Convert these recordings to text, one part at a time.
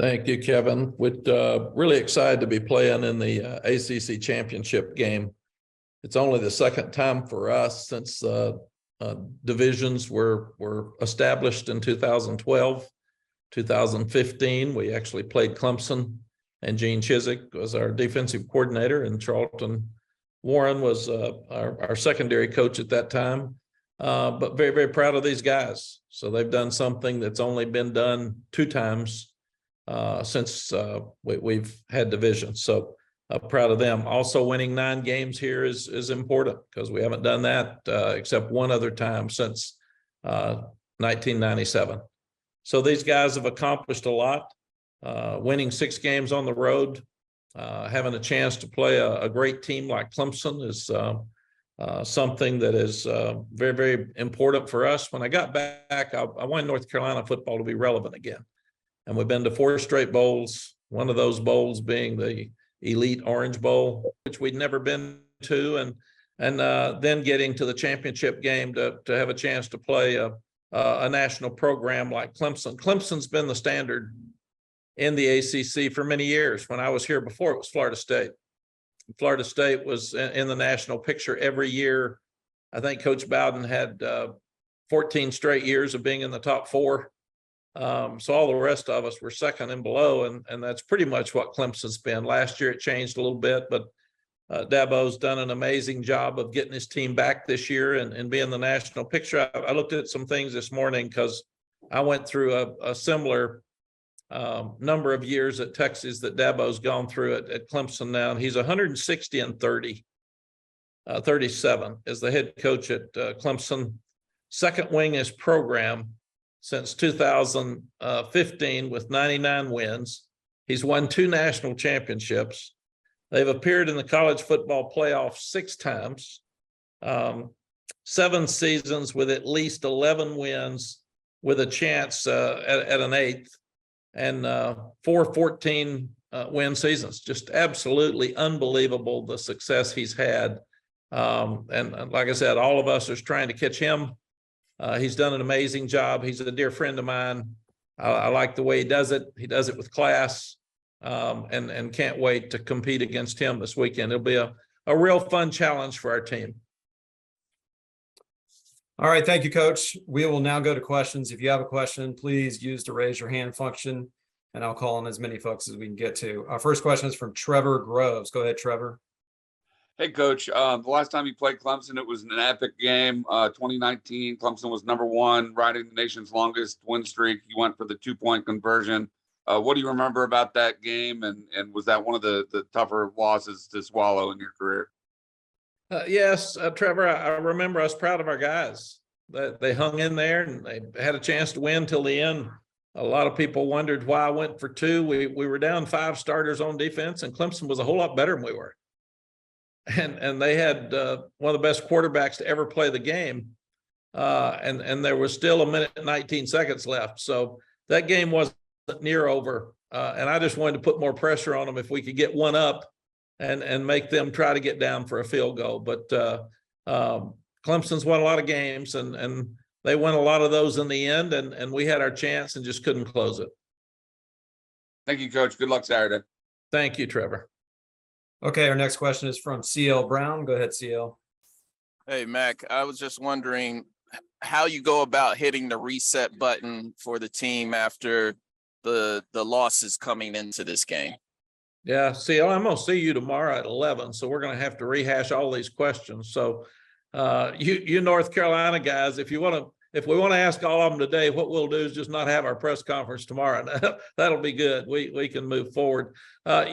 Thank you, Kevin. We're really excited to be playing in the ACC championship game. It's only the second time for us since divisions were established in 2012. 2015, we actually played Clemson, and Gene Chizik was our defensive coordinator, and Charlton Warren was our secondary coach at that time. But very, very proud of these guys. So they've done something that's only been done two times since we've had division. So proud of them. Also winning 9 games here is important because we haven't done that except one other time since 1997. So these guys have accomplished a lot, winning 6 games on the road, having a chance to play a great team like Clemson is something that is very, very important for us. When I got back, I wanted North Carolina football to be relevant again. And we've been to 4 straight bowls, one of those bowls being the Elite Orange Bowl, which we'd never been to, and then getting to the championship game to have a chance to play a national program like Clemson. Clemson's been the standard in the ACC for many years. When I was here before, it was Florida State. Florida State was in the national picture every year. I think Coach Bowden had 14 straight years of being in the top 4. So all the rest of us were second and below, and that's pretty much what Clemson's been. Last year it changed a little bit, but Dabo's done an amazing job of getting his team back this year and being the national picture. I looked at some things this morning because I went through a similar number of years at Texas that Dabo's gone through at Clemson now, and he's 160-30, 37 as the head coach at Clemson. Second winningest program since 2015 with 99 wins. He's won 2 national championships. They've appeared in the college football playoff 6 times, 7 seasons with at least 11 wins with a chance at an 8th, and 4 14 win seasons. Just absolutely unbelievable the success he's had. And like I said, all of us are trying to catch him. He's done an amazing job. He's a dear friend of mine. I like the way he does it. He does it with class, and can't wait to compete against him this weekend. It'll be a real fun challenge for our team. All right. Thank you, Coach. We will now go to questions. If you have a question, please use the raise your hand function, and I'll call on as many folks as we can get to. Our first question is from Trevor Groves. Go ahead, Trevor. Hey, Coach. The last time you played Clemson, it was an epic game. 2019, Clemson was #1, riding the nation's longest win streak. You went for the 2-point conversion. What do you remember about that game? And was that one of the tougher losses to swallow in your career? Yes, Trevor, I remember I was proud of our guys. They hung in there and they had a chance to win till the end. A lot of people wondered why I went for 2. We were down 5 starters on defense, and Clemson was a whole lot better than we were. And they had one of the best quarterbacks to ever play the game. And there was still 1 minute and 19 seconds left. So that game wasn't near over. And I just wanted to put more pressure on them if we could get one up and make them try to get down for a field goal. But Clemson's won a lot of games, and they won a lot of those in the end. And we had our chance and just couldn't close it. Thank you, Coach. Good luck Saturday. Thank you, Trevor. Okay, our next question is from CL Brown. Go ahead, CL. Hey, Mack, I was just wondering how you go about hitting the reset button for the team after the losses coming into this game. Yeah, CL, I'm going to see you tomorrow at 11, so we're going to have to rehash all these questions. So you North Carolina guys, if we want to ask all of them today, what we'll do is just not have our press conference tomorrow. That'll be good. We can move forward.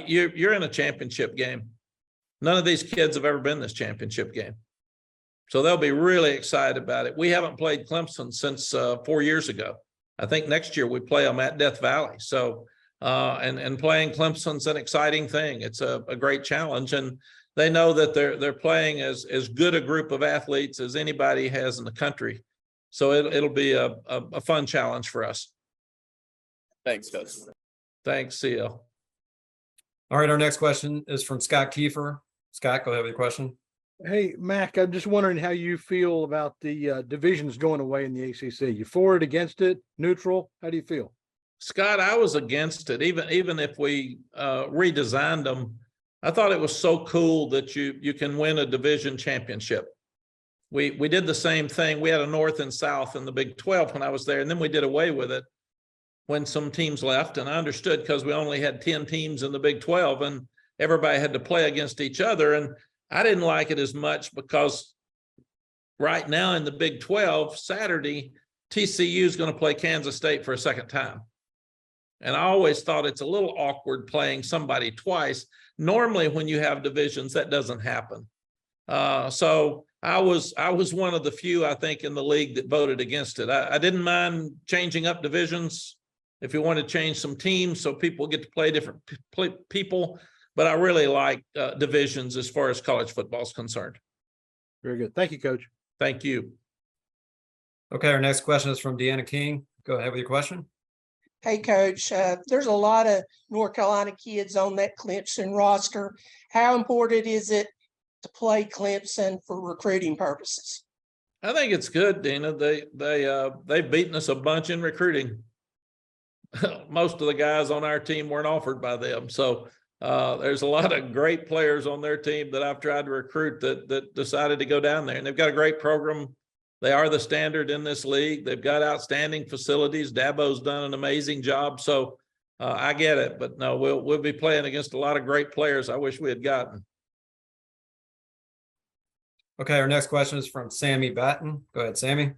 You're in a championship game. None of these kids have ever been in this championship game. So they'll be really excited about it. We haven't played Clemson since 4 years ago. I think next year we play them at Death Valley. So and playing Clemson's an exciting thing. It's a great challenge, and they know that they're playing as good a group of athletes as anybody has in the country. So it'll be a fun challenge for us. Thanks, Coach. Thanks, CL. All right, our next question is from Scott Kiefer. Scott, go ahead with your question. Hey, Mack, I'm just wondering how you feel about the divisions going away in the ACC. You for it, against it, neutral? How do you feel? Scott, I was against it. Even if we redesigned them, I thought it was so cool that you can win a division championship. We did the same thing. We had a North and South in the Big 12 when I was there, and then we did away with it when some teams left. And I understood because we only had 10 teams in the Big 12 and everybody had to play against each other. And I didn't like it as much because right now in the Big 12, Saturday, TCU is going to play Kansas State for a second time. And I always thought it's a little awkward playing somebody twice. Normally, when you have divisions, that doesn't happen. So I was one of the few, I think, in the league that voted against it. I didn't mind changing up divisions if you want to change some teams so people get to play different people. But I really like divisions as far as college football is concerned. Very good. Thank you, Coach. Thank you. Okay, our next question is from Deanna King. Go ahead with your question. Hey, Coach, there's a lot of North Carolina kids on that Clemson roster. How important is it to play Clemson for recruiting purposes? I think it's good, Dina. They've beaten us a bunch in recruiting. Most of the guys on our team weren't offered by them. So there's a lot of great players on their team that I've tried to recruit that decided to go down there. And they've got a great program. They are the standard in this league. They've got outstanding facilities. Dabo's done an amazing job. So I get it. But no, we'll be playing against a lot of great players I wish we had gotten. Okay, our next question is from Sammy Batten. Go ahead, Sammy.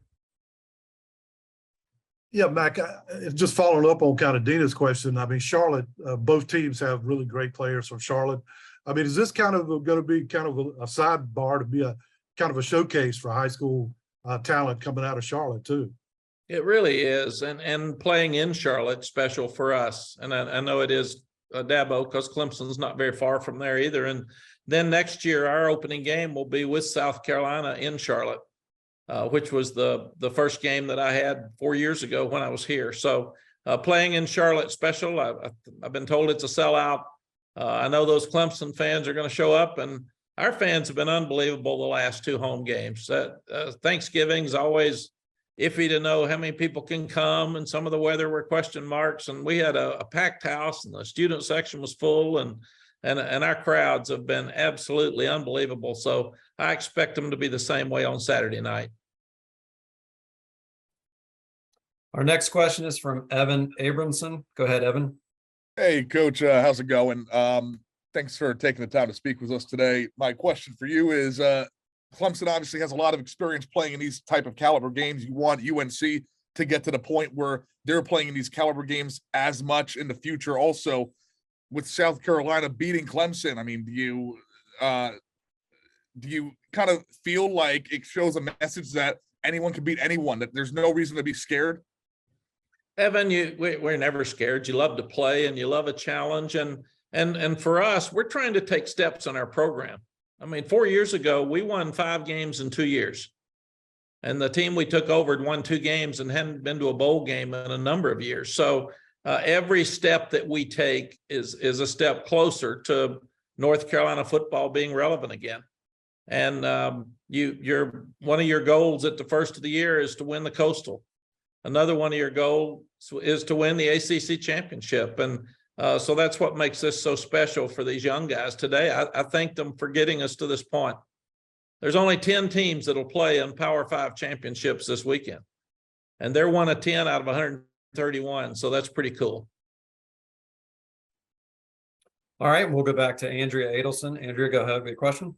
Yeah, Mac, just following up on kind of Dina's question. I mean, Charlotte, both teams have really great players from Charlotte. I mean, is this kind of going to be kind of a sidebar to be a kind of a showcase for high school talent coming out of Charlotte too? It really is. And playing in Charlotte special for us. And I know it is Dabo because Clemson's not very far from there either. And then next year, our opening game will be with South Carolina in Charlotte. Which was the first game that I had 4 years ago when I was here. So playing in Charlotte special. I've been told it's a sellout. I know those Clemson fans are going to show up, and our fans have been unbelievable the last two home games. Thanksgiving's always iffy to know how many people can come, and some of the weather were question marks. And we had a packed house, and the student section was full, and our crowds have been absolutely unbelievable. So I expect them to be the same way on Saturday night. Our next question is from Evan Abramson. Go ahead, Evan. Hey, Coach, how's it going? Thanks for taking the time to speak with us today. My question for you is, Clemson obviously has a lot of experience playing in these type of caliber games. You want UNC to get to the point where they're playing in these caliber games as much in the future. Also, with South Carolina beating Clemson, I mean, do you kind of feel like it shows a message that anyone can beat anyone, that there's no reason to be scared? Evan, we're never scared. You love to play and you love a challenge. And for us, we're trying to take steps in our program. I mean, 4 years ago, we won 5 games in 2 years. And the team we took over had won 2 games and hadn't been to a bowl game in a number of years. So every step that we take is a step closer to North Carolina football being relevant again. And you're one of your goals at the first of the year is to win the Coastal. Another one of your goals is to win the ACC championship. And so that's what makes this so special for these young guys today. I thank them for getting us to this point. There's only 10 teams that'll play in Power 5 championships this weekend. And they're one of 10 out of 131. So that's pretty cool. All right, we'll go back to Andrea Adelson. Andrea, go ahead with your question.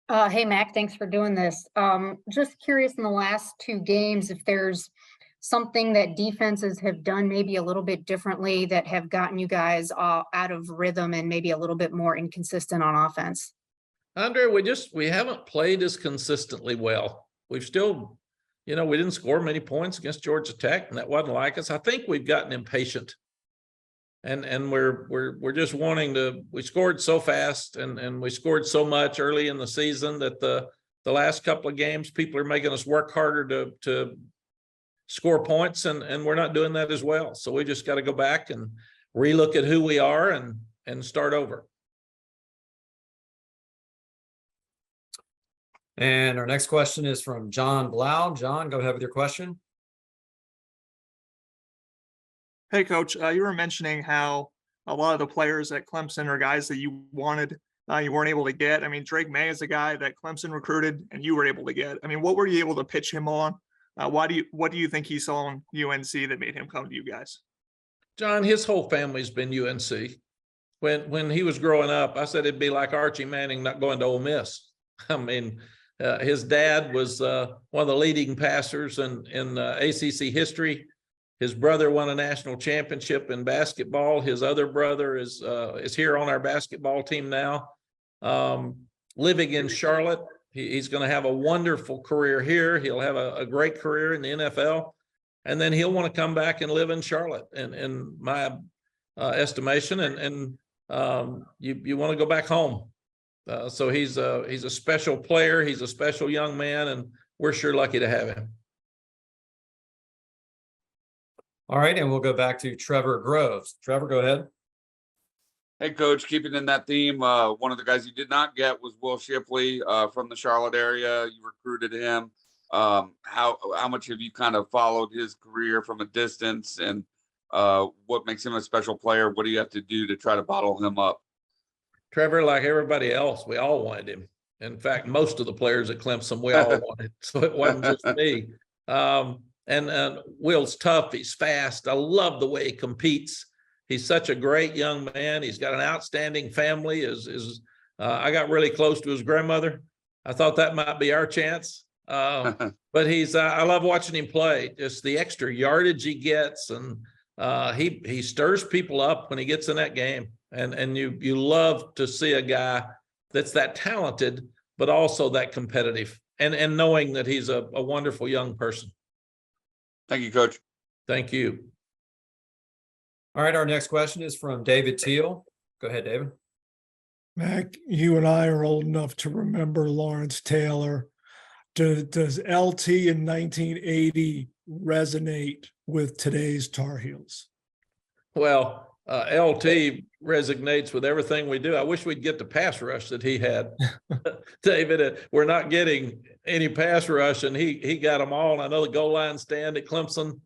Hey, Mac, thanks for doing this. Just curious in the last 2 games, if there's something that defenses have done maybe a little bit differently that have gotten you guys out of rhythm and maybe a little bit more inconsistent on offense. Andrea, we haven't played as consistently well. We've still, we didn't score many points against Georgia Tech, and that wasn't like us. I think we've gotten impatient. And we're just wanting to. We scored so fast and we scored so much early in the season that the last couple of games people are making us work harder to score points, and we're not doing that as well. So we just got to go back and relook at who we are and start over. And our next question is from John Blau. John, go ahead with your question. Hey, Coach, you were mentioning how a lot of the players at Clemson are guys that you wanted, you weren't able to get. I mean, Drake May is a guy that Clemson recruited and you were able to get. I mean, what were you able to pitch him on? What do you think he saw in UNC that made him come to you guys? John, his whole family's been UNC. When he was growing up, I said it'd be like Archie Manning not going to Ole Miss. I mean, his dad was one of the leading passers in ACC history. His brother won a national championship in basketball. His other brother is here on our basketball team now. Living in Charlotte, he's going to have a wonderful career here. He'll have a great career in the NFL, and then he'll want to come back and live in Charlotte. In my estimation, and you want to go back home. So he's a special player. He's a special young man, and we're sure lucky to have him. All right, and we'll go back to Trevor Groves. Trevor, go ahead. Hey, Coach, keeping in that theme, one of the guys you did not get was Will Shipley from the Charlotte area. You recruited him. How much have you kind of followed his career from a distance, and what makes him a special player? What do you have to do to try to bottle him up? Trevor, like everybody else, we all wanted him. In fact, most of the players at Clemson, we all wanted. So it wasn't just me. And Will's tough. He's fast. I love the way he competes. He's such a great young man. He's got an outstanding family. I got really close to his grandmother. I thought that might be our chance. But I love watching him play. Just the extra yardage he gets, and he stirs people up when he gets in that game. And you love to see a guy that's that talented, but also that competitive, and knowing that he's a wonderful young person. Thank you, Coach. Thank you. All right, our next question is from David Teal. Go ahead, David. Mac, you and I are old enough to remember Lawrence Taylor. Does LT in 1980 resonate with today's Tar Heels? Well, LT resonates with everything we do. I wish we'd get the pass rush that he had. David, we're not getting any pass rush, and he got them all. And I know the goal line stand at Clemson.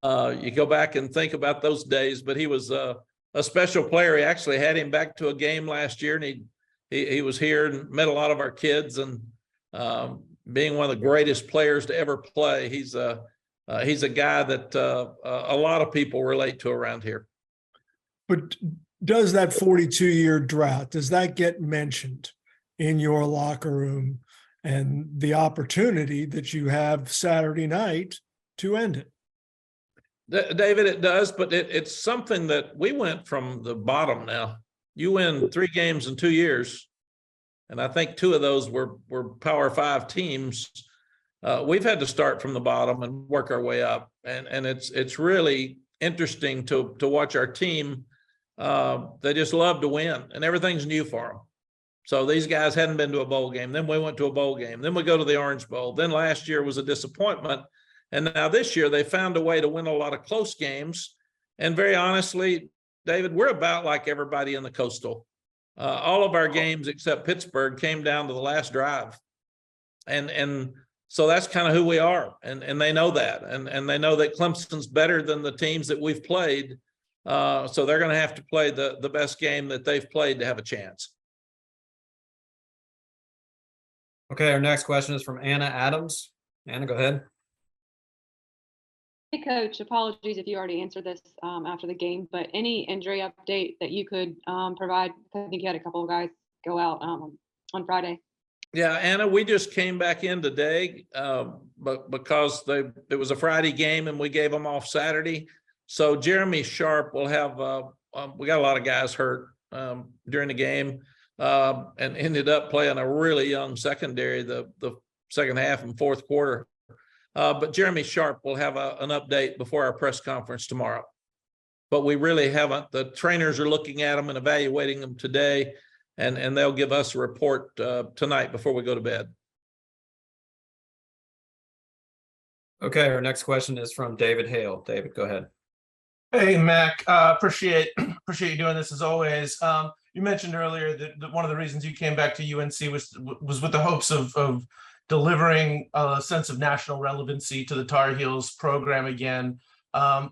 You go back and think about those days, but he was a special player. He actually had him back to a game last year, and he was here and met a lot of our kids, and being one of the greatest players to ever play. He's a guy that a lot of people relate to around here. But does that 42-year drought, does that get mentioned in your locker room and the opportunity that you have Saturday night to end it? David, it does, but it's something that we went from the bottom now. You win 3 games in 2 years, and I think 2 of those were Power 5 teams. We've had to start from the bottom and work our way up, and it's really interesting to watch our team. They just love to win, and everything's new for them. So these guys hadn't been to a bowl game. Then we went to a bowl game. Then we go to the Orange Bowl. Then last year was a disappointment. And now this year they found a way to win a lot of close games. And very honestly, David, we're about like everybody in the Coastal. All of our games except Pittsburgh came down to the last drive. And so that's kind of who we are. And they know that. And they know that Clemson's better than the teams that we've played. So they're going to have to play the best game that they've played to have a chance. Okay, our next question is from Anna Adams. Anna, go ahead. Hey, Coach, apologies if you already answered this after the game, but any injury update that you could provide? I think you had a couple of guys go out on Friday. Yeah, Anna, we just came back in today, but because it was a Friday game and we gave them off Saturday. So Jeremy Sharp will have, we got a lot of guys hurt during the game and ended up playing a really young secondary, the second half and fourth quarter. But Jeremy Sharp will have an update before our press conference tomorrow. But we really haven't. The trainers are looking at them and evaluating them today, and they'll give us a report tonight before we go to bed. Okay, our next question is from David Hale. David, go ahead. Hey, Mac, appreciate you doing this as always. You mentioned earlier that one of the reasons you came back to UNC was with the hopes of delivering a sense of national relevancy to the Tar Heels program again.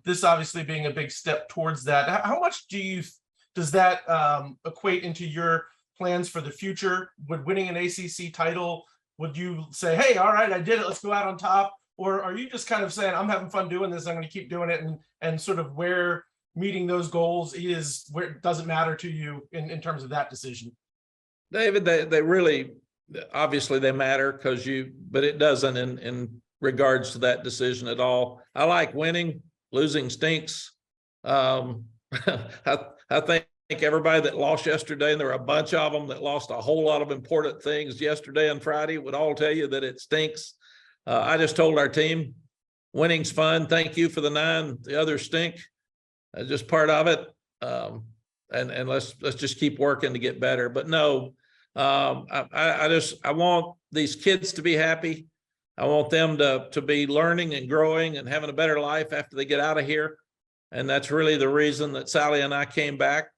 This obviously being a big step towards that. How much does that equate into your plans for the future? Would winning an ACC title, would you say, hey, all right, I did it, let's go out on top? Or are you just kind of saying, I'm having fun doing this, I'm going to keep doing it, and sort of where meeting those goals is where it doesn't matter to you in terms of that decision? David, they really, obviously they matter but it doesn't in regards to that decision at all. I like winning, losing stinks. I think everybody that lost yesterday, and there were a bunch of them that lost a whole lot of important things yesterday and Friday, would all tell you that it stinks. I just told our team, winning's fun. Thank you for the 9. The others stink. Just part of it. And let's just keep working to get better. But no, I want these kids to be happy. I want them to be learning and growing and having a better life after they get out of here. And that's really the reason that Sally and I came back.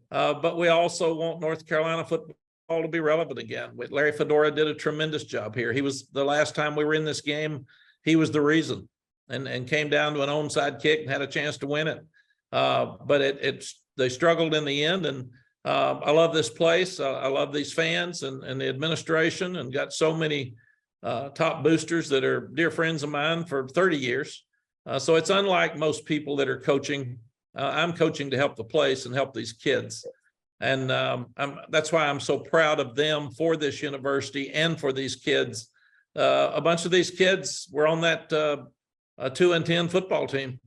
But we also want North Carolina football to be relevant again. Larry Fedora did a tremendous job here. He was, the last time we were in this game, he was the reason, and came down to an onside kick and had a chance to win it. But they struggled in the end. And I love this place. I love these fans and the administration, and got so many top boosters that are dear friends of mine for 30 years. So it's unlike most people that are coaching. I'm coaching to help the place and help these kids. And that's why I'm so proud of them, for this university and for these kids. A bunch of these kids were on that 2-10 football team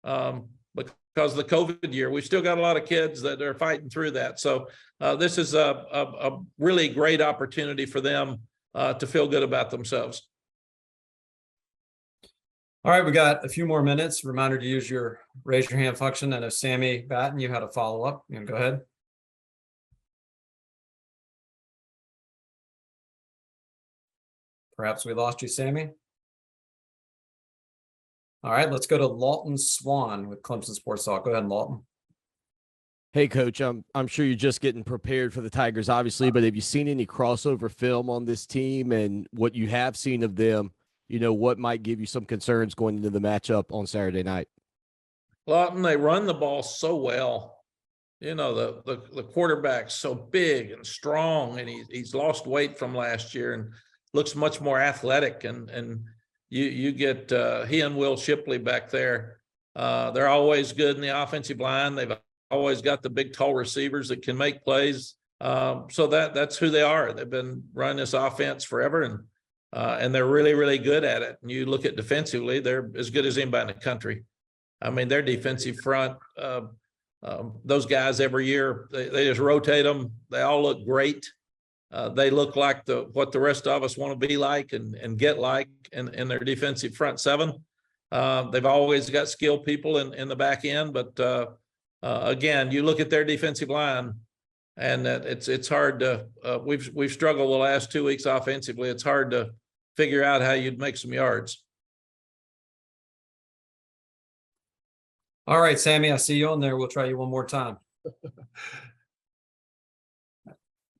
because of the COVID year. We've still got a lot of kids that are fighting through that. So this is a really great opportunity for them to feel good about themselves. All right, we got a few more minutes. Reminder to use your raise your hand function. I know Sammy Batten, you had a follow up. You can go ahead. Perhaps we lost you, Sammy. All right, let's go to Lawton Swan with Clemson Sports Talk. Go ahead, Lawton. Hey, Coach, I'm sure you're just getting prepared for the Tigers, obviously, but have you seen any crossover film on this team, and what you have seen of them, what might give you some concerns going into the matchup on Saturday night? Lawton, they run the ball so well. The quarterback's so big and strong, and he's lost weight from last year and looks much more athletic. And you get he and Will Shipley back there. They're always good in the offensive line. They've always got the big, tall receivers that can make plays. So that's who they are. They've been running this offense forever, and they're really, really good at it. And you look at defensively, they're as good as anybody in the country. I mean, their defensive front, those guys every year, they just rotate them. They all look great. They look like what the rest of us want to be like and get like in their defensive front seven. They've always got skilled people in the back end, but again, you look at their defensive line, and it's hard to. We've struggled the last 2 weeks offensively. It's hard to figure out how you'd make some yards. All right, Sammy, I see you on there. We'll try you one more time.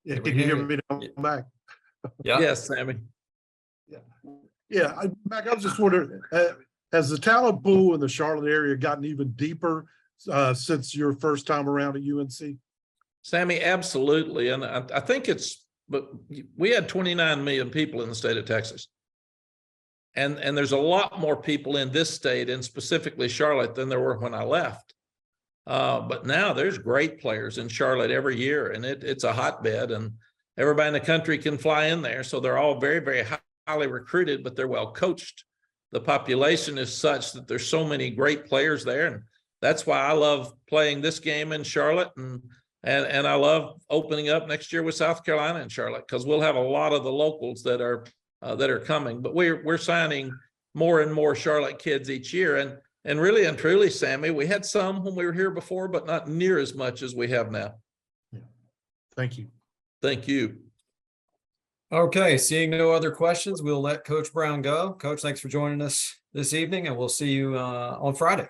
Yeah, can you hear me now, Mac? Yeah. Yes, Sammy. Yeah, Mac, I was just wondering, has the talent pool in the Charlotte area gotten even deeper since your first time around at UNC? Sammy, absolutely. And I think but we had 29 million people in the state of Texas. And there's a lot more people in this state, and specifically Charlotte, than there were when I left. But now there's great players in Charlotte every year, and it's a hotbed, and everybody in the country can fly in there. So they're all very, very highly recruited, but they're well coached. The population is such that there's so many great players there. And that's why I love playing this game in Charlotte, and I love opening up next year with South Carolina and Charlotte, because we'll have a lot of the locals that are coming. But we're signing more and more Charlotte kids each year. And really and truly, Sammy, we had some when we were here before, but not near as much as we have now. Yeah. Thank you. Thank you. Okay, seeing no other questions, we'll let Coach Brown go. Coach, thanks for joining us this evening, and we'll see you on Friday.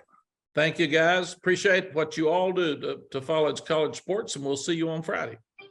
Thank you, guys. Appreciate what you all do to follow college sports, and we'll see you on Friday.